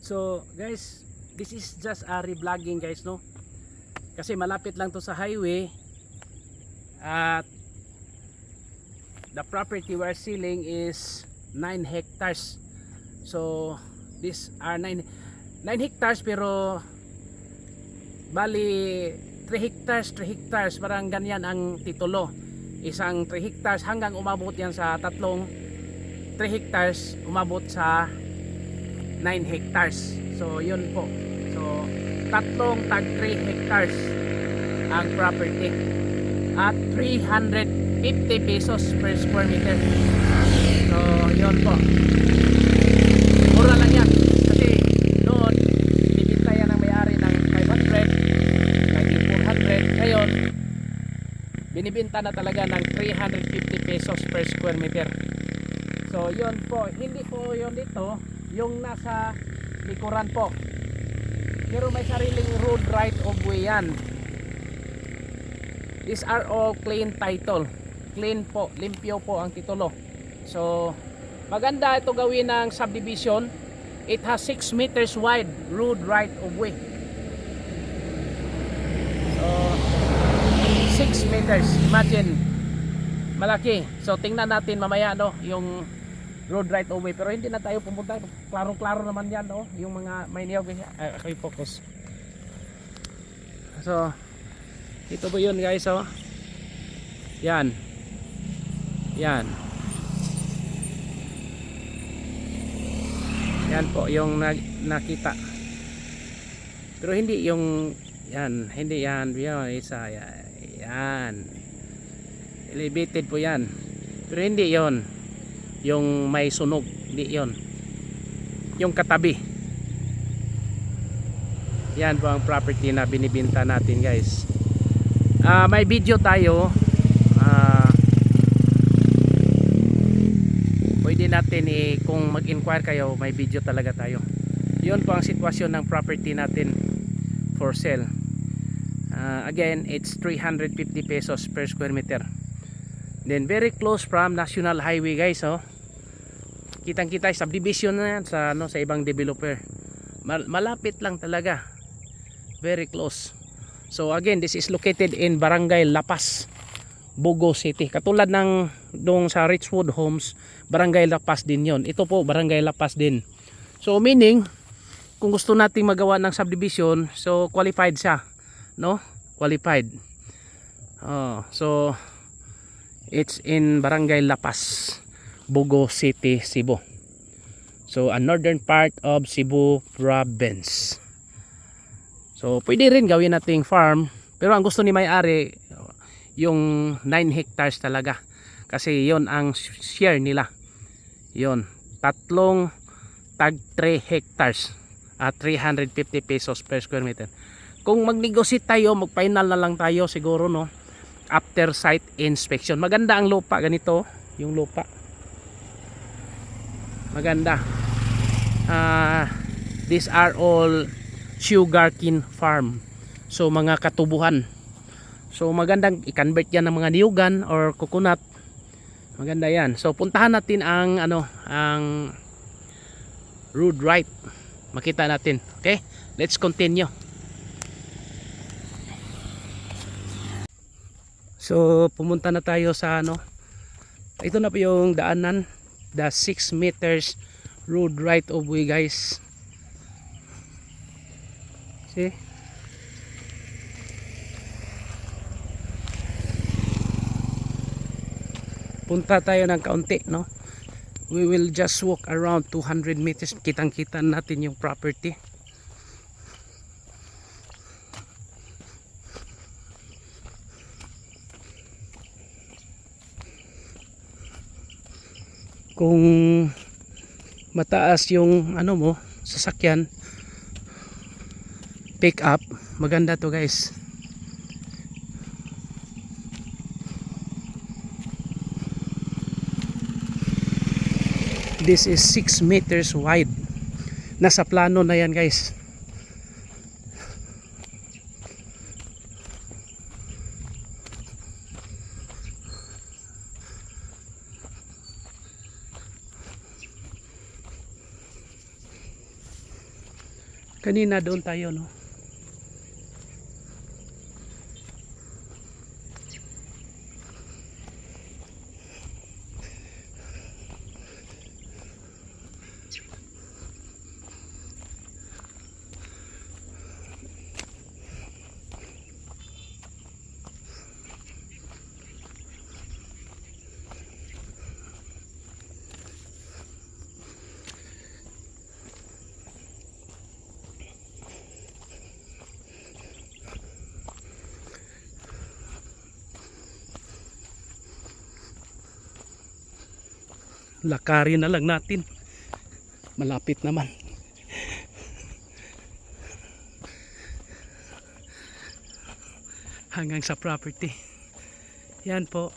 So guys, this is just a re-vlogging guys, no? Kasi malapit lang to sa highway. At the property we're selling is 9 hectares. So these are 9 hectares, pero bali 3 hectares parang ganyan ang titulo. Isang 3 hectares hanggang umabot yan sa tatlong 3 hectares, umabot sa 9 hectares. So yun po. So tatlong tag 3 hectares ang property at 350 pesos per square meter. So yun po, mura lang yan. Kasi noon binibenta yan ng may-ari ng 500, naging 400. Ngayon binibenta na talaga ng 350 pesos per square meter. So yun po, hindi po yun dito yung nasa likuran po, pero may sariling road right of way yan. These are all clean title, clean po, limpyo po ang titulo. So maganda ito gawin ng subdivision. It has 6 meters wide road right of way. So 6 meters, imagine, malaki. So tingnan natin mamaya, no, yung road right of way, pero hindi na tayo pumunta. Klaro-klaro naman yan, no, yung mga may niyog. Okay, focus. So ito po yun guys, oh. Yan. Yan. Yan po yung nakita. Pero hindi yung yan, hindi yan, yan isa yan. Elevated po yan. Pero hindi yon yung may sunog, hindi yon. Yung katabi. Yan po ang property na binibenta natin guys. May video tayo. Pwede natin kung mag-inquire kayo, may video talaga tayo. Yun po ang sitwasyon ng property natin for sale. Again, it's 350 pesos per square meter. Then very close from National Highway guys, oh. Kitang-kita subdivision na yan sa ano, sa ibang developer. Malapit lang talaga. Very close. So again, this is located in Barangay La Paz, Bogo City. Katulad ng dong sa Richwood Homes, Barangay La Paz din yon. Ito po Barangay La Paz din. So meaning, kung gusto nating magawa ng subdivision, so qualified siya, no? Qualified. So it's in Barangay La Paz, Bogo City, Cebu. So a northern part of Cebu province. So pwede rin gawin nating farm, pero ang gusto ni may-ari yung 9 hectares talaga, kasi yon ang share nila. Yon, tatlong tag 3 hectares at 350 pesos per square meter. Kung mag-negotiate tayo, mag-final na lang tayo siguro, no, after site inspection. Maganda ang lupa, ganito yung lupa, maganda. These are all sugarcane farm, so mga katubuhan. So magandang i-convert yan ng mga niyugan or coconut. Maganda yan. So puntahan natin ang ano, ang road right, makita natin. Okay, let's continue. So pumunta na tayo sa ano, ito na po yung daanan, the 6 meters road right of way guys. See? Punta tayo ng kaunti, no? We will just walk around 200 meters. Kitang-kita natin yung property. Kung mataas yung ano mo, sasakyan, pick up, maganda to guys. This is 6 meters wide. Nasa plano na yan guys. Kanina doon tayo, no? Lakarin na lang natin, malapit naman. Hanggang sa property. Yan po.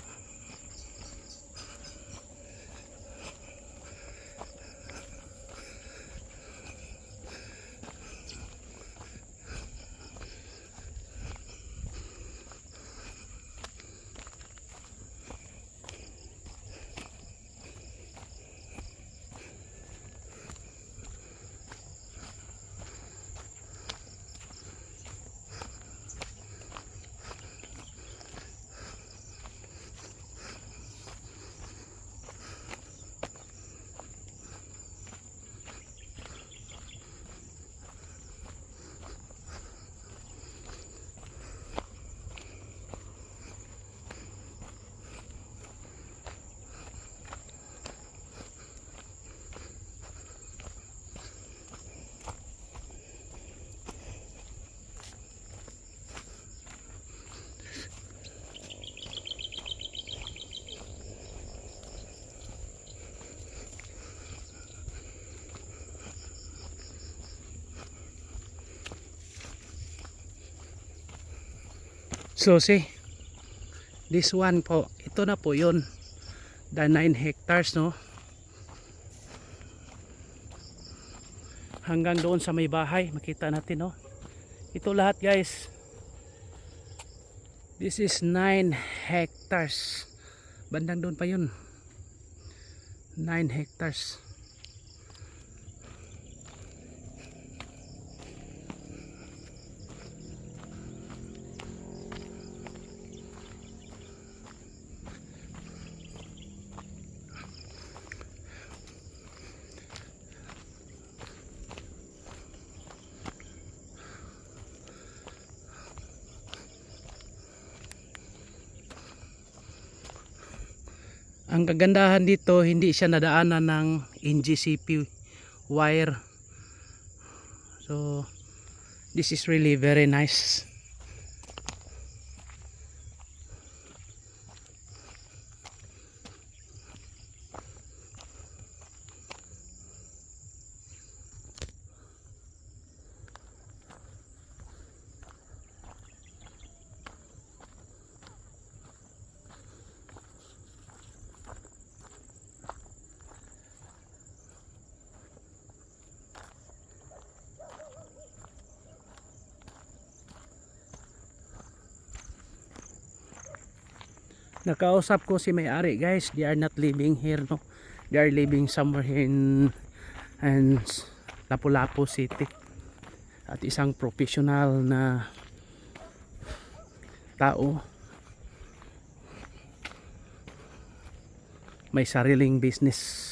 So see, this one po, ito na po yun, the 9 hectares, no? Hanggang doon sa may bahay, makita natin, no? Ito lahat, guys. This is 9 hectares. Bandang doon pa yun. 9 hectares. Ang kagandahan dito, hindi siya nadaanan ng NGCP wire. So this is really very nice. Nakausap ko si may-ari, guys. They are not living here, no. They are living somewhere here in Lapu-Lapu City. At isang professional na tao, may sariling business.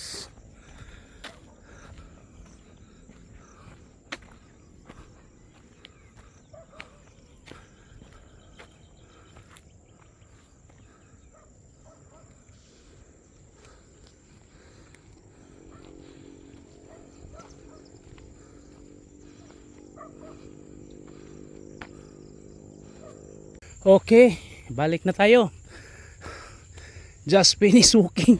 Okay, balik na tayo. Just finished walking.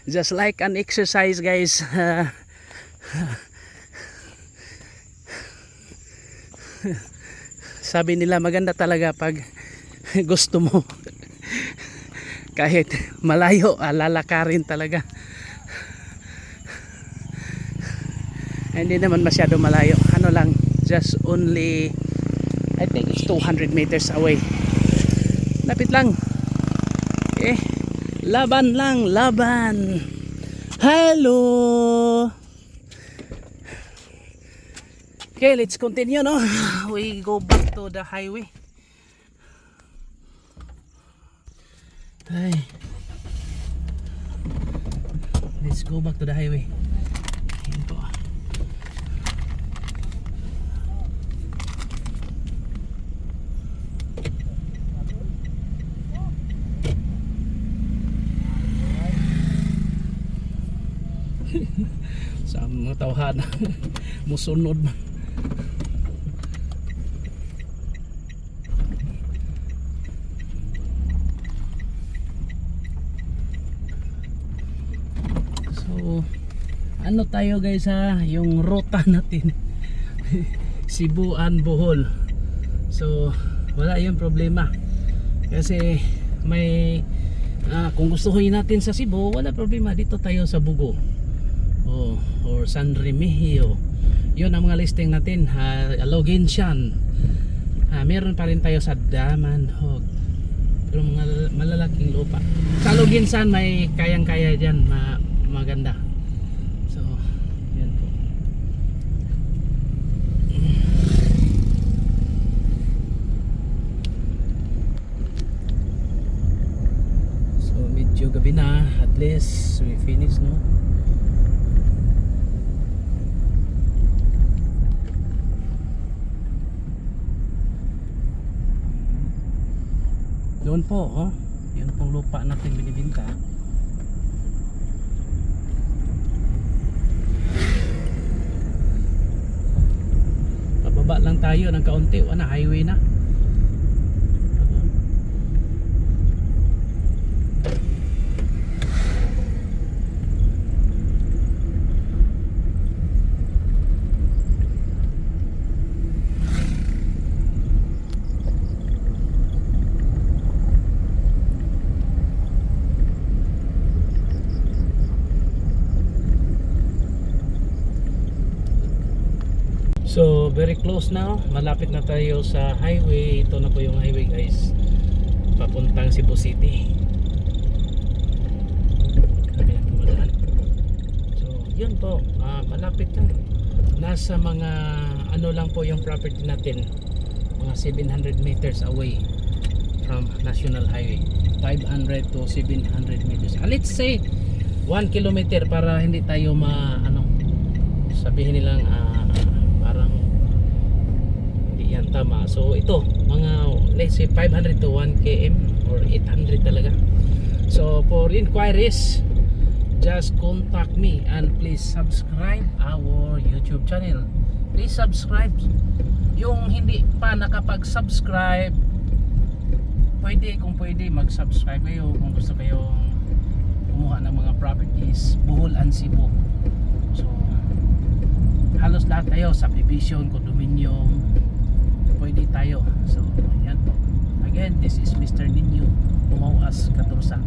Just like an exercise, guys. Sabi nila maganda talaga pag gusto mo kahit malayo, lalakarin talaga. Hindi naman masyado malayo, ano lang, just only I think it's 200 meters away. Lapit lang. Okay, laban lang, laban. Hello. Okay, let's continue, no? We go back to the highway. Ay. Let's go back to the highway. Ayan po. Sa mga tawhana musunod man. So ano tayo guys ha, yung ruta natin Cebuan Bohol. So wala yung problema kasi may kung gustuhin natin sa Cebu, wala problema, dito tayo sa Bugo or San Remigio. Yun ang mga listing natin. Loginsan, meron pa rin tayo sa Damanhog, pero mga malalaking lupa. Sa Loginsan may kayang-kaya dyan, maganda. So yan po. So medyo gabi na, at least we finish, no? Doon po, oh. Yun pong lupa natin binibinta. Pababa lang tayo ng kaunti, na highway na. So very close now, malapit na tayo sa highway. Ito na po yung highway guys, papuntang Cebu City. So yun po, malapit lang. Nasa mga ano lang po yung property natin, mga 700 meters away from National Highway. 500 to 700 meters. Let's say 1 kilometer para hindi tayo sabihin nilang parang hindi yan tama. So ito, mga let's say 500 to 1 km or 800 talaga. So for inquiries, just contact me and please subscribe our YouTube channel. Please subscribe. Yung hindi pa nakapag-subscribe, kung pwede mag-subscribe kayo kung gusto kayong kumuha ng mga properties Bohol and Cebu. So halos lahat tayo, subdivision, condominium, pwede tayo. So yan po. Again, this is Mr. Ninyo Humawas Catursa.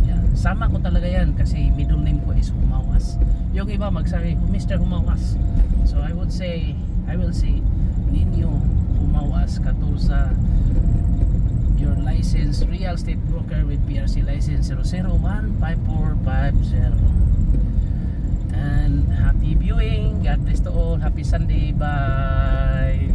Yan. Sama ko talaga yan kasi middle name ko is Humawas. Yung iba magsabi Mr. Humawas. So I will say Ninyo Humawas Catursa, your licensed real estate broker with PRC license 0015450. And happy viewing. God bless to all. Happy Sunday. Bye.